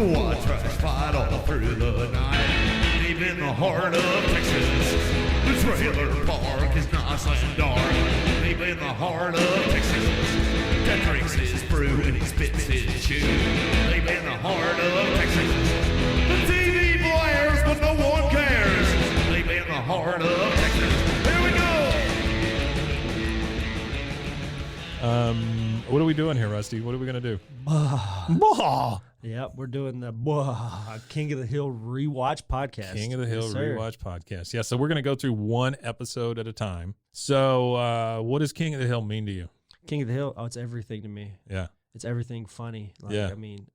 Waters fight all through the night, deep in the heart of Texas. The trailer park is nice and dark, deep in the heart of Texas. That drinks his brew and he spits his chew, deep in the heart of Texas. The TV blares, but no one cares, deep in the heart of Texas. Here we go. What are we doing here, Rusty? What are we going to do? Yep, we're doing the King of the Hill rewatch podcast. King of the Hill rewatch podcast. Yeah, so we're going to go through one episode at a time. So what does King of the Hill mean to you? King of the Hill, it's everything to me. Yeah. It's everything funny. Yeah. I mean,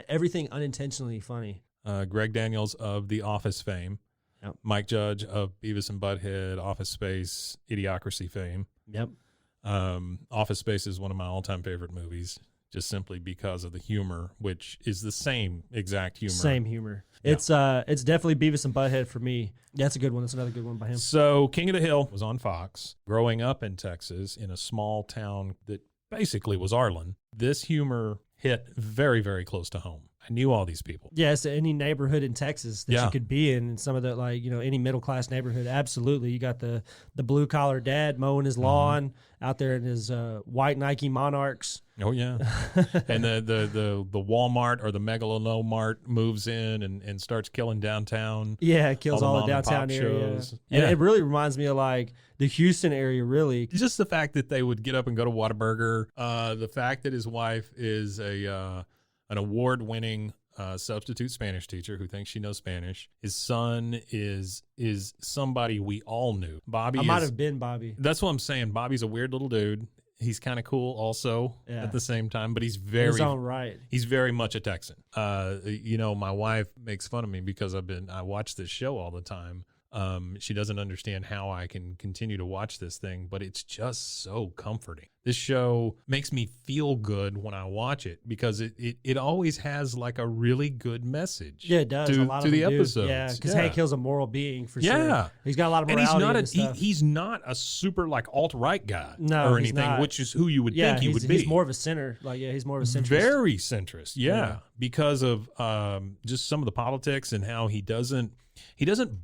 everything unintentionally funny. Greg Daniels of The Office fame. Yep. Mike Judge of Beavis and Butthead, Office Space, Idiocracy fame. Yep. Office Space is one of my all-time favorite movies, just simply because of the humor, which is the same exact humor. Same humor. Yeah. It's definitely Beavis and Butthead for me. That's a good one. That's another good one by him. So King of the Hill was on Fox. Growing up in Texas in a small town that basically was Arlen, this humor hit very, very close to home. I knew all these people. Yes, any neighborhood in Texas that you could be in, and some of the any middle class neighborhood, absolutely. You got the blue collar dad mowing his lawn out there in his white Nike Monarchs. Oh yeah, and the Walmart or the Megalomart moves in and starts killing downtown. Yeah, it kills all the downtown area. And it really reminds me of like the Houston area. Really, just the fact that they would get up and go to Whataburger. The fact that his wife is an award-winning substitute Spanish teacher who thinks she knows Spanish. His son is somebody we all knew. Bobby might have been Bobby. That's what I'm saying. Bobby's a weird little dude. He's kind of cool also at the same time, but he's very He's very much a Texan. My wife makes fun of me because I watch this show all the time. She doesn't understand how I can continue to watch this thing, but it's just so comforting. This show makes me feel good when I watch it because it always has like a really good message. Yeah, it does. To, a lot to of the them do. episodes. Yeah, because Hank Hill's a moral being for sure. He's got a lot of morality. And he's not a super like alt-right guy or anything, not. which is who you would think he would be. He's more of a center. he's more of a centrist. Very centrist. Yeah. Because of just some of the politics and how he doesn't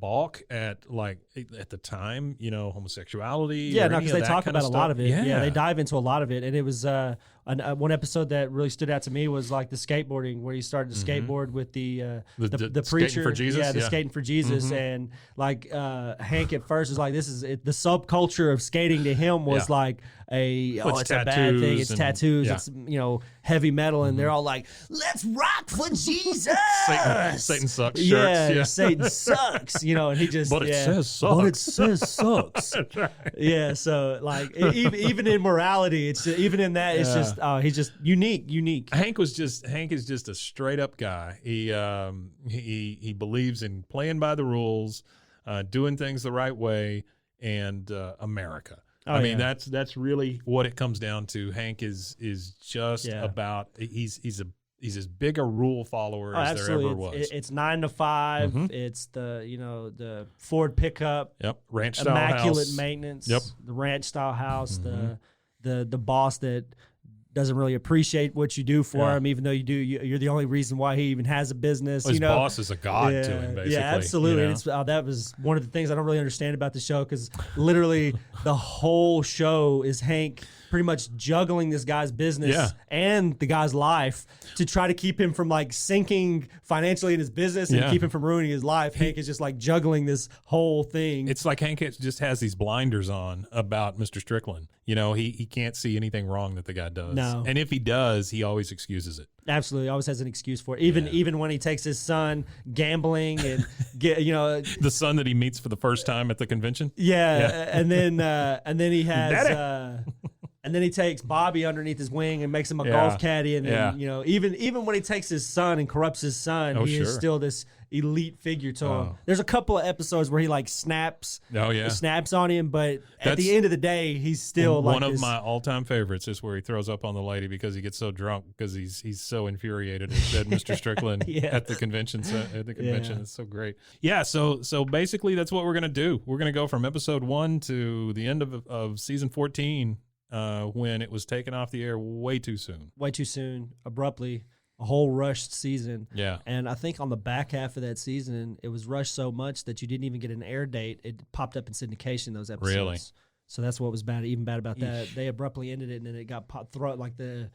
balk at the time, homosexuality. Yeah, no, because they talk about a lot of it. Yeah, they dive into a lot of it. And it was one episode that really stood out to me was like the skateboarding, where he started to skateboard with the preacher. Skating for Jesus? Yeah, the skating for Jesus. And like Hank at first was like, this is it. The subculture of skating to him was like it's a bad thing. It's tattoos. It's heavy metal, and they're all like, let's rock for Jesus. Satan sucks. Yeah, Satan sucks. And he just but it says sucks. But it says sucks. That's right. Yeah, so like even in morality, it's even in that it's just he's just unique. Hank is just a straight up guy. He believes in playing by the rules, doing things the right way, and America. I mean, that's really what it comes down to. Hank is just about he's as big a rule follower as there ever was. It's 9 to 5. It's the Ford pickup. Yep, ranch style immaculate house. Maintenance. Yep, the ranch style house. The boss that doesn't really appreciate what you do for him, even though you do. You're the only reason why he even has a business. Well, his boss is a god to him, basically. Yeah, absolutely. And that was one of the things I don't really understand about the show, because literally the whole show is Hank pretty much juggling this guy's business and the guy's life to try to keep him from like sinking financially in his business and keep him from ruining his life. Hank is just like juggling this whole thing. It's like Hank just has these blinders on about Mr. Strickland. He can't see anything wrong that the guy does. No. And if he does, he always excuses it. Absolutely, always has an excuse for it. Even when he takes his son gambling and the son that he meets for the first time at the convention. And then he has and then he takes Bobby underneath his wing and makes him a golf caddy. And then even when he takes his son and corrupts his son, he is still this elite figure to him. There's a couple of episodes where he like snaps on him, but at the end of the day, he's still one of my all-time favorites is where he throws up on the lady because he gets so drunk because he's so infuriated at dead Mr. Strickland at the convention. It's so great. Yeah, so basically that's what we're gonna do. We're gonna go from episode 1 to the end of season 14 when it was taken off the air way too soon, abruptly. A whole rushed season. Yeah. And I think on the back half of that season, it was rushed so much that you didn't even get an air date. It popped up in syndication, those episodes. Really? So that's what was bad about that. They abruptly ended it, and then it got thrown, like the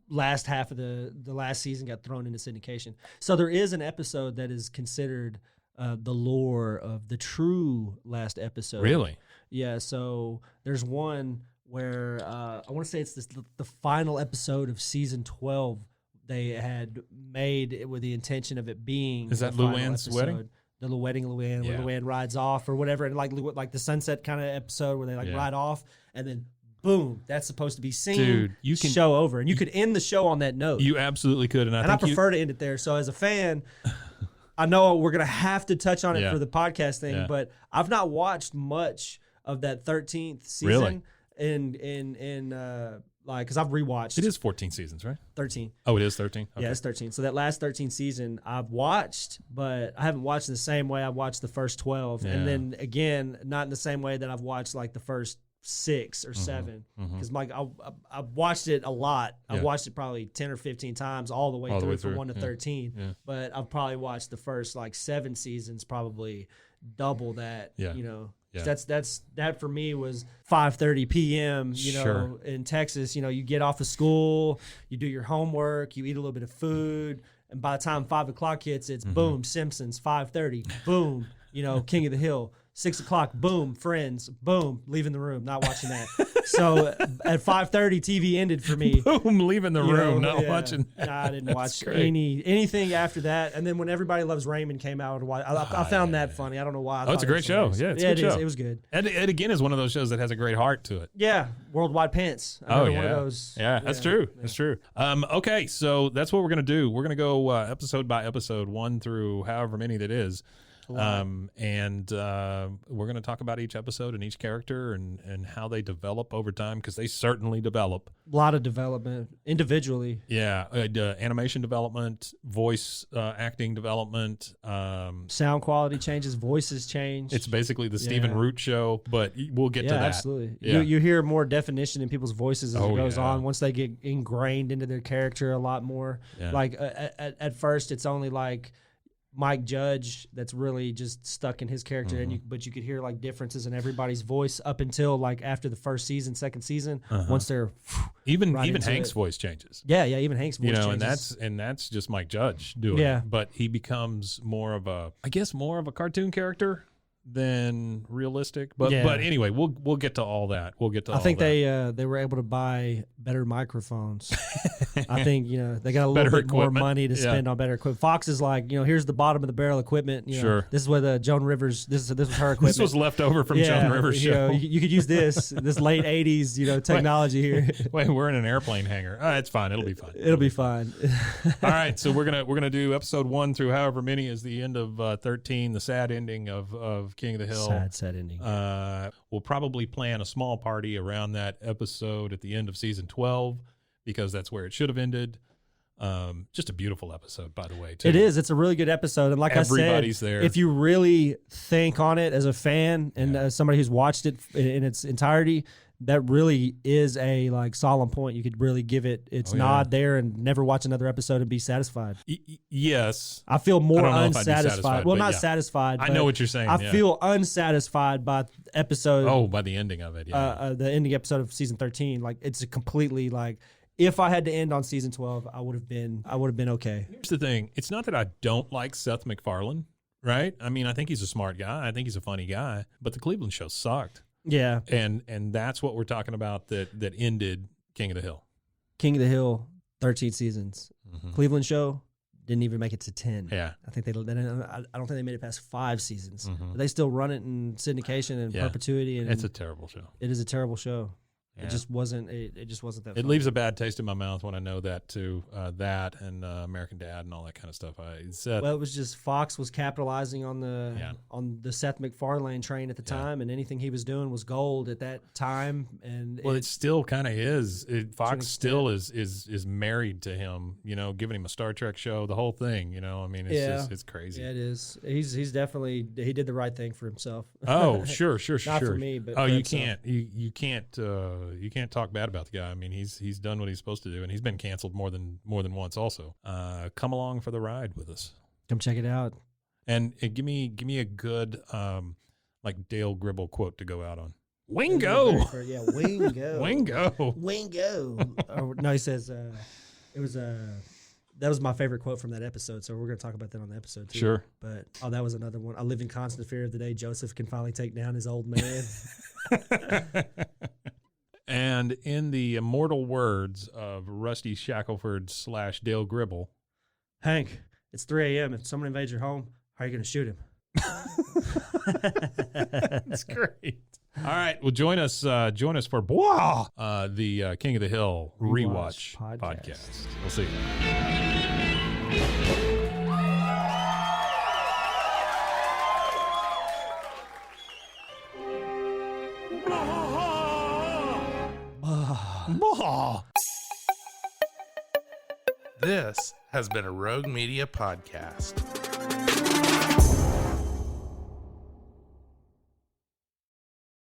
last half of the last season got thrown into syndication. So there is an episode that is considered the lore of the true last episode. Really? Yeah, so there's one where I want to say it's the final episode of season 12 they had made it with the intention of it being. Is that Luann's wedding? The wedding of Luann, where Luann rides off or whatever, and like the sunset kind of episode where they ride off, and then boom, that's supposed to be seen. Dude, you can show over, and you could end the show on that note. You absolutely could, and I prefer to end it there. So as a fan, I know we're gonna have to touch on it for the podcast thing, but I've not watched much of that 13th season. Really? Because I've rewatched. It is 14 seasons, right? 13. Oh, it is 13? Okay. Yeah, it's 13. So that last 13 season I've watched, but I haven't watched in the same way I watched the first 12. Yeah. And then, again, not in the same way that I've watched, like, the first 6 or 7. Because, like, I watched it a lot. I've watched it probably 10 or 15 times all the way through from 1 to 13. Yeah. But I've probably watched the first, like, 7 seasons probably double that, you know. Yeah. That for me was 5:30 p.m. In Texas. You get off of school, you do your homework, you eat a little bit of food, and by the time 5 o'clock hits, it's boom, Simpsons. 5:30, boom, King of the Hill. 6 o'clock, boom, Friends, boom, leaving the room, not watching that. So at 5:30, TV ended for me. Boom, leaving the room, not watching. Nah, I didn't watch anything after that. And then when Everybody Loves Raymond came out, I found that funny. I don't know why. It's a great show. Yeah, it's a good show. It was good. And it again is one of those shows that has a great heart to it. Yeah, Worldwide Pants. One of those. Yeah, that's true. Yeah. That's true. Okay, so that's what we're gonna do. We're gonna go episode by episode, 1 through however many that is. And we're going to talk about each episode and each character and how they develop over time, because they certainly develop. A lot of development individually. Yeah, animation development, voice acting development. Sound quality changes, voices change. It's basically the Stephen Root show, but we'll get to that. Absolutely. Yeah. You hear more definition in people's voices as it goes on, once they get ingrained into their character a lot more. Yeah. Like at first, it's only like Mike Judge that's really just stuck in his character, but you could hear like differences in everybody's voice up until like after the first season, second season. Once they're even Hank's voice changes. Yeah, even Hank's voice changes. and that's just Mike Judge doing it. But he becomes more of a cartoon character than realistic. But anyway, we'll get to all that. I think they were able to buy better microphones. I think they got a little bit more money to spend on better equipment. Fox is like, here's the bottom of the barrel equipment. This is what Joan Rivers. This was her equipment. This was left over from Joan Rivers' show. You could use this late '80s technology here. Wait, we're in an airplane hangar. It's fine. It'll be fine. It'll be fine. All right, so we're gonna do episode 1 through however many is the end of 13, the sad ending of King of the Hill. Sad ending. We'll probably plan a small party around that episode at the end of season 12, because that's where it should have ended. Just a beautiful episode, by the way, too. It is. It's a really good episode. And like everybody's there. If you really think on it as a fan and as somebody who's watched it in its entirety, that really is a solemn point. You could really give it its nod there and never watch another episode and be satisfied. Yes. I feel more unsatisfied. Well, not satisfied. I know what you're saying. I feel unsatisfied by episode. By the ending of it. Yeah. The ending episode of season 13. It's a completely if I had to end on season 12, I would have been okay. Here's the thing. It's not that I don't like Seth MacFarlane, right? I mean, I think he's a smart guy. I think he's a funny guy. But the Cleveland show sucked. Yeah. And that's what we're talking about that ended King of the Hill. King of the Hill, 13 seasons. Cleveland show didn't even make it to 10. Yeah. I think I don't think they made it past 5 seasons. But they still run it in syndication and perpetuity. And it's a terrible show. It is a terrible show. Yeah. It just wasn't. It just wasn't that. It leaves a bad taste in my mouth when I know that too. That and American Dad and all that kind of stuff. Well, it was just Fox was capitalizing on the Seth MacFarlane train at the time, and anything he was doing was gold at that time. And it still kind of is. Fox still is married to him. You know, giving him a Star Trek show, the whole thing. You know, I mean, it's crazy. Yeah, it is. He's definitely he did the right thing for himself. Oh, sure. Not for me, but you can't. You can't talk bad about the guy. I mean, he's done what he's supposed to do, and he's been canceled more than once. Also, come along for the ride with us. Come check it out, and give me a good like Dale Gribble quote to go out on. Wingo, yeah, Wingo, Wingo. No, he says it was that was my favorite quote from that episode. So we're going to talk about that on the episode too. Sure. But that was another one. I live in constant fear of the day Joseph can finally take down his old man. And in the immortal words of Rusty Shackelford / Dale Gribble, Hank, it's 3 a.m. If someone invades your home, how are you going to shoot him? That's great. All right. Well, join us for the King of the Hill Rewatch podcast. We'll see you. This has been a Rogue Media podcast.